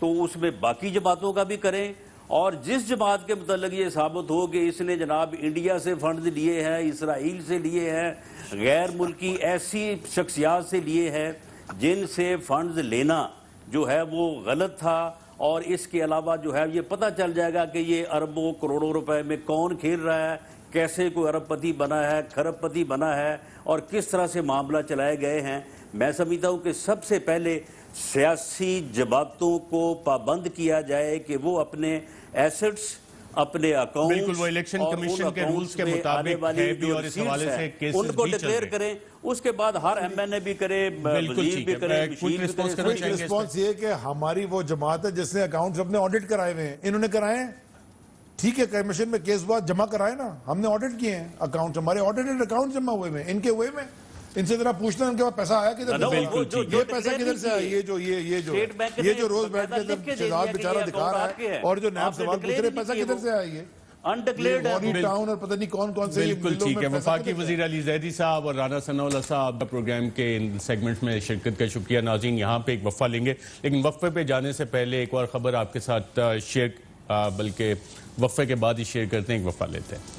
Speaker 4: تو اس میں باقی جماعتوں کا بھی کریں، اور جس جماعت کے متعلق یہ ثابت ہو کہ اس نے جناب انڈیا سے فنڈز لیے ہیں، اسرائیل سے لیے ہیں، غیر ملکی ایسی شخصیات سے لیے ہیں جن سے فنڈز لینا جو ہے وہ غلط تھا، اور اس کے علاوہ جو ہے یہ پتہ چل جائے گا کہ یہ اربوں کروڑوں روپے میں کون کھیل رہا ہے، کیسے کوئی ارب پتی بنا ہے، کھرب پتی بنا ہے، اور کس طرح سے معاملہ چلائے گئے ہیں۔ میں سمجھتا ہوں کہ سب سے پہلے سیاسی جماعتوں کو پابند کیا جائے کہ وہ اپنے ایسٹس، اپنے اکاؤنٹس،
Speaker 1: بالکل وہ الیکشن کمیشن کے رولز کے مطابق ہے بھی، اور اس حوالے سے کیسز
Speaker 4: ان کو
Speaker 1: بھی چل
Speaker 4: ڈکلیئر
Speaker 1: رہے ہیں۔
Speaker 4: کریں، اس کے بعد ہر ایم این اے بھی کرے، وزیر بھی کرے، مشیر بھی کرے۔
Speaker 2: رسپانس یہ ہے کہ ہماری وہ جماعت ہے جس نے اکاؤنٹس اپنے آڈٹ کرائے ہوئے ہیں، انہوں نے کرائے ہیں، ٹھیک ہے، کمیشن میں کیس بعد جمع کرائے نا، ہم نے آڈٹ کیے ہیں اکاؤنٹس، ہمارے آڈیٹڈ اکاؤنٹ جمع ہوئے ہیں، ان کے ہوئے میں ان سے ذرا پوچھنا ان کے پاس پیسہ آیا کدھر سے، یہ پیسہ کدھر سے آیا، یہ جو روز بیٹھ کے شہزاد بیچارہ دکھا رہا ہے، اور جو نیب سوال پوچھ رہے پیسہ کدھر سے آیا، یہ
Speaker 4: انڈکلیئرڈ ہے
Speaker 2: ٹاؤن اور پتہ نہیں کون کون سے۔
Speaker 1: بالکل ٹھیک ہے، وفاقی وزیر علی زیدی صاحب اور رانا ثناء اللہ صاحب پروگرام کے ان سیگمنٹس میں شرکت کا شکریہ۔ ناظرین یہاں پہ ایک وقفہ لیں گے، لیکن وقفے پہ جانے سے پہلے ایک اور خبر آپ کے ساتھ شیئر، بلکہ وقفے کے بعد ہی شیئر کرتے ہیں، ایک وقفہ لیتے ہیں۔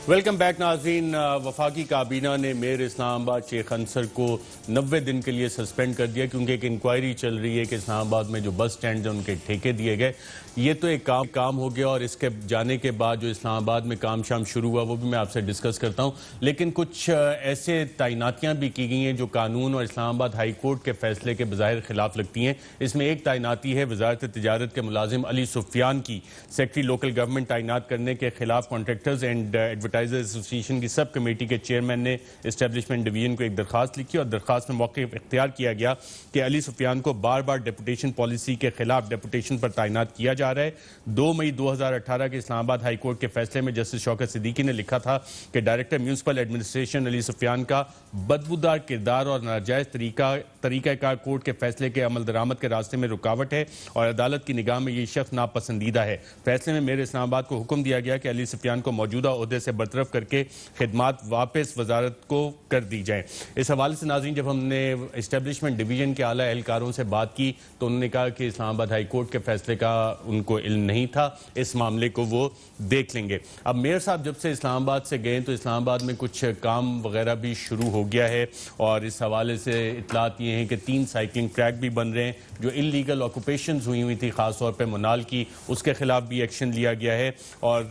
Speaker 1: ویلکم بیک ناظرین، وفاقی کابینہ نے میئر اسلام آباد شیخ انصر کو 90 دن کے لیے سسپینڈ کر دیا، کیونکہ ایک انکوائری چل رہی ہے کہ اسلام آباد میں جو بس سٹینڈز ہیں ان کے ٹھیکے دیے گئے۔ یہ تو ایک کام ہو گیا، اور اس کے جانے کے بعد جو اسلام آباد میں کام شام شروع ہوا وہ بھی میں آپ سے ڈسکس کرتا ہوں، لیکن کچھ ایسے تعیناتیاں بھی کی گئی ہیں جو قانون اور اسلام آباد ہائی کورٹ کے فیصلے کے بظاہر خلاف لگتی ہیں۔ اس میں ایک تعیناتی ہے وزارت تجارت کے ملازم علی سفیان کی، سیکٹری لوکل گورنمنٹ تعینات کرنے کے خلاف کانٹریکٹرز اینڈ ایڈورٹائزر ایسوسی ایشن کی سب کمیٹی کے چیئرمین نے اسٹیبلشمنٹ ڈویژن کو ایک درخواست لکھی، اور درخواست میں موقف اختیار کیا گیا کہ علی سفیان کو بار بار ڈیپوٹیشن پالیسی کے خلاف ڈیپوٹیشن پر تعینات کیا جا رہا ہے۔ 2 مئی 2018 کے اسلام آباد ہائی کورٹ کے فیصلے میں جسٹس شوکت صدیقی نے لکھا تھا کہ ڈائریکٹر میونسپل ایڈمنسٹریشن علی سفیان کا بدبودار کردار اور ناجائز طریقہ کار کورٹ کے فیصلے کے عمل درآمد کے راستے میں رکاوٹ ہے، اور عدالت کی نگاہ میں یہ شخص ناپسندیدہ ہے۔ فیصلے میں میئر اسلام آباد کو حکم دیا گیا کہ علی سفیان کو موجودہ عہدے سے برطرف کر کے خدمات واپس وزارت کو کر دی جائیں۔ اس حوالے سے ناظرین جب ہم نے اسٹیبلشمنٹ ڈویژن کے اعلیٰ اہلکاروں سے بات کی تو انہوں نے کہا کہ اسلام آباد ہائی کورٹ کے فیصلے کا ان کو علم نہیں تھا، اس معاملے کو وہ دیکھ لیں گے۔ اب میئر صاحب جب سے اسلام آباد سے گئے تو اسلام آباد میں کچھ کام وغیرہ بھی شروع ہو گیا ہے، اور اس حوالے سے اطلاعات یہ ہیں کہ 3 سائیکلنگ ٹریک بھی بن رہے ہیں، جو انلیگل آکوپیشنز ہوئی تھی خاص طور پہ منال کی، اس کے خلاف بھی ایکشن لیا گیا ہے، اور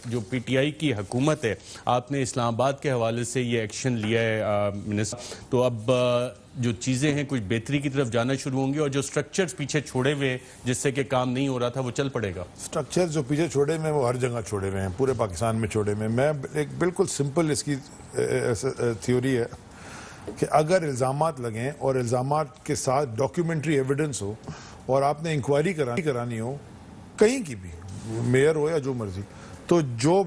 Speaker 1: جو پی ٹی آئی کی حکومت ہے، آپ نے اسلام آباد کے حوالے سے یہ ایکشن لیا ہے منسٹر، تو اب جو چیزیں ہیں کچھ بہتری کی طرف جانا شروع ہوں گی، اور جو سٹرکچرز پیچھے چھوڑے ہوئے جس سے کہ کام نہیں ہو رہا تھا وہ چل پڑے گا۔
Speaker 2: سٹرکچرز جو پیچھے چھوڑے ہوئے ہیں وہ ہر جگہ چھوڑے ہوئے ہیں، پورے پاکستان میں چھوڑے ہوئے ہیں۔ میں ایک بالکل سمپل اس کی تھیوری ہے کہ اگر الزامات لگیں اور الزامات کے ساتھ ڈاکیومنٹری ایویڈنس ہو، اور آپ نے انکوائری کرانی ہو کہیں کی بھی، میئر ہو یا جو مرضی، تو جو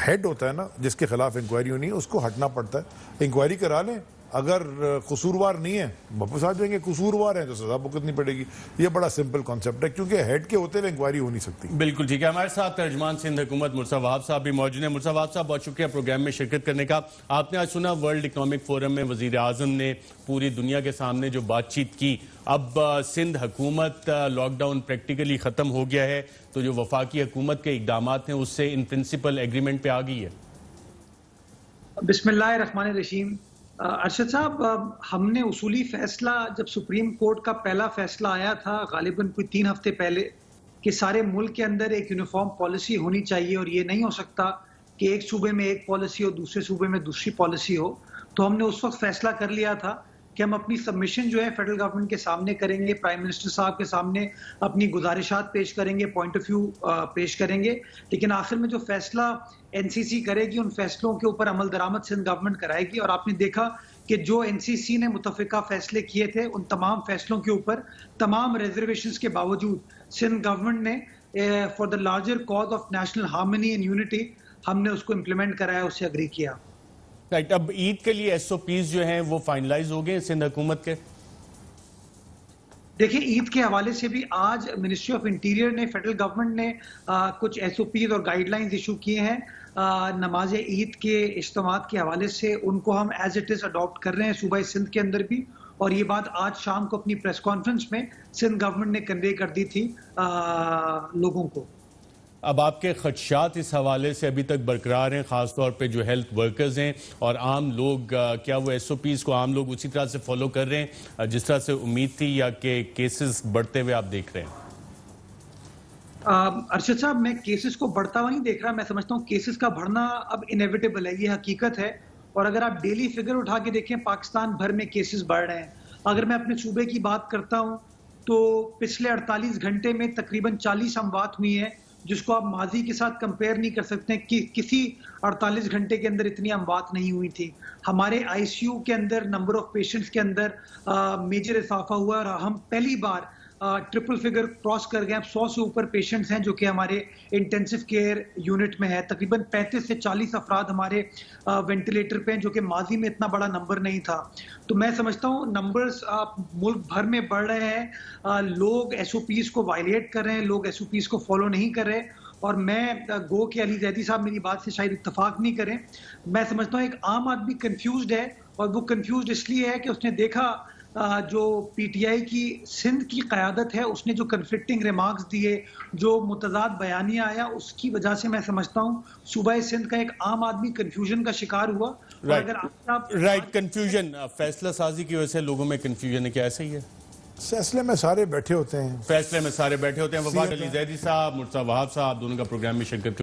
Speaker 2: ہیڈ ہوتا ہے نا جس کے خلاف انکوائری ہونی ہے اس کو ہٹنا پڑتا ہے، انکوائری کرا لیں، اگر قصوروار نہیں ہے واپس آ جائیں گے، قصوروار ہیں تو سزا بھگتنی پڑے گی۔ یہ بڑا سمپل کانسیپٹ ہے، کیونکہ ہیڈ کے ہوتے ہوئے انکوائری ہو نہیں سکتی۔
Speaker 1: بالکل ٹھیک ہے، ہمارے ساتھ ترجمان سندھ حکومت مرسا وہاب صاحب بھی موجود ہیں۔ مرسا وہاب صاحب بہت شکریہ پروگرام میں شرکت کرنے کا۔ آپ نے آج سنا ورلڈ اکنامک فورم میں وزیر اعظم نے پوری دنیا کے سامنے جو بات چیت کی، اب سندھ حکومت لاک ڈاؤن پریکٹیکلی ختم ہو گیا ہے، تو جو وفاقی حکومت کے اقدامات ہیں اس سے ان پرنسپل ایگریمنٹ پہ آ گئی ہے۔
Speaker 7: بسم اللہ الرحمن الرحیم۔ ارشد صاحب، ہم نے اصولی فیصلہ جب سپریم کورٹ کا پہلا فیصلہ آیا تھا غالباً کوئی 3 ہفتے پہلے کہ سارے ملک کے اندر ایک یونیفارم پالیسی ہونی چاہیے، اور یہ نہیں ہو سکتا کہ ایک صوبے میں ایک پالیسی ہو دوسرے صوبے میں دوسری پالیسی ہو، تو ہم نے اس وقت فیصلہ کر لیا تھا کہ ہم اپنی سبمیشن جو ہے فیڈرل گورنمنٹ کے سامنے کریں گے، پرائم منسٹر صاحب کے سامنے اپنی گزارشات پیش کریں گے، پوائنٹ آف ویو پیش کریں گے، لیکن آخر میں جو فیصلہ این سی سی کرے گی ان فیصلوں کے اوپر عمل درآمد سندھ گورنمنٹ کرائے گی۔ اور آپ نے دیکھا کہ جو این سی سی نے متفقہ فیصلے کیے تھے ان تمام فیصلوں کے اوپر تمام ریزرویشنز کے باوجود سندھ گورنمنٹ نے for the larger cause of national harmony and unity ہم نے اس کو امپلیمنٹ کرایا، اس سے اگری کیا۔
Speaker 1: رائٹ، اب عید کے لیے ایس او پیز جو ہیں وہ فائنلائز ہو گئے سندھ حکومت کے؟
Speaker 7: دیکھیں عید کے حوالے سے بھی آج منسٹری آف انٹیریئر نے فیڈرل گورنمنٹ نے کچھ ایس او پیز اور گائیڈ لائنز ایشو کیے ہیں نماز عید کے اجتماعات کے حوالے سے، ان کو ہم ایز اٹ از اڈاپٹ کر رہے ہیں صوبہ سندھ کے اندر بھی، اور یہ بات آج شام کو اپنی پریس کانفرنس میں سندھ گورنمنٹ نے کنوے کر دی تھی لوگوں کو.
Speaker 1: اب آپ کے خدشات اس حوالے سے ابھی تک برقرار ہیں، خاص طور پہ جو ہیلتھ ورکرز ہیں اور عام لوگ، کیا وہ ایس او پیز کو عام لوگ اسی طرح سے فالو کر رہے ہیں جس طرح سے امید تھی، یا کہ کیسز بڑھتے ہوئے آپ دیکھ رہے ہیں؟
Speaker 7: ارشد صاحب، میں کیسز کو بڑھتا ہوا نہیں دیکھ رہا. میں سمجھتا ہوں کیسز کا بڑھنا اب انیویٹیبل ہے، یہ حقیقت ہے. اور اگر آپ ڈیلی فگر اٹھا کے دیکھیں پاکستان بھر میں کیسز بڑھ رہے ہیں. اگر میں اپنے صوبے کی بات کرتا ہوں تو پچھلے 48 گھنٹے میں تقریباً 40 اموات ہوئی ہیں، جس کو آپ ماضی کے ساتھ کمپیئر نہیں کر سکتے کہ کسی 48 گھنٹے کے اندر اتنی اموات نہیں ہوئی تھی. ہمارے آئی سی یو کے اندر نمبر آف پیشنٹس کے اندر میجر اضافہ ہوا اور ہم پہلی بار ٹرپل فگر کراس کر گئے. اب 100 سے اوپر پیشنٹس ہیں جو کہ ہمارے انٹینسو کیئر یونٹ میں ہے. تقریباً 35 سے 40 افراد ہمارے وینٹیلیٹر پہ ہیں، جو کہ ماضی میں اتنا بڑا نمبر نہیں تھا. تو میں سمجھتا ہوں نمبرز ملک بھر میں بڑھ رہے ہیں، لوگ ایس او پیز کو وائلیٹ کر رہے ہیں، لوگ ایس او پیز کو فالو نہیں کر رہے. اور میں گو کہ علی زیدی صاحب میری بات سے شاید اتفاق نہیں کریں، میں سمجھتا ہوں ایک عام آدمی کنفیوزڈ ہے، اور وہ کنفیوزڈ اس لیے ہے کہ اس نے دیکھا جو پی ٹی آئی کی سندھ کی قیادت ہے، اس نے جو کنفلکٹنگ ریمارکس دیے، جو متضاد بیانیہ آیا، اس کی وجہ سے میں سمجھتا ہوں صوبہ سندھ کا ایک عام آدمی کنفیوژن کا شکار ہوا.
Speaker 1: رائٹ، کنفیوژن، فیصلہ سازی کی وجہ سے لوگوں میں کنفیوژن ہے، کیا ایسا ہی ہے؟
Speaker 2: فیصلے میں سارے بیٹھے ہوتے ہیں.
Speaker 1: فیصلے میں سارے بیٹھے ہوتے ہیں. وفاق علی زیدی صاحب، مرتضیٰ وہاب صاحب، دونوں کا پروگرام میں شرکت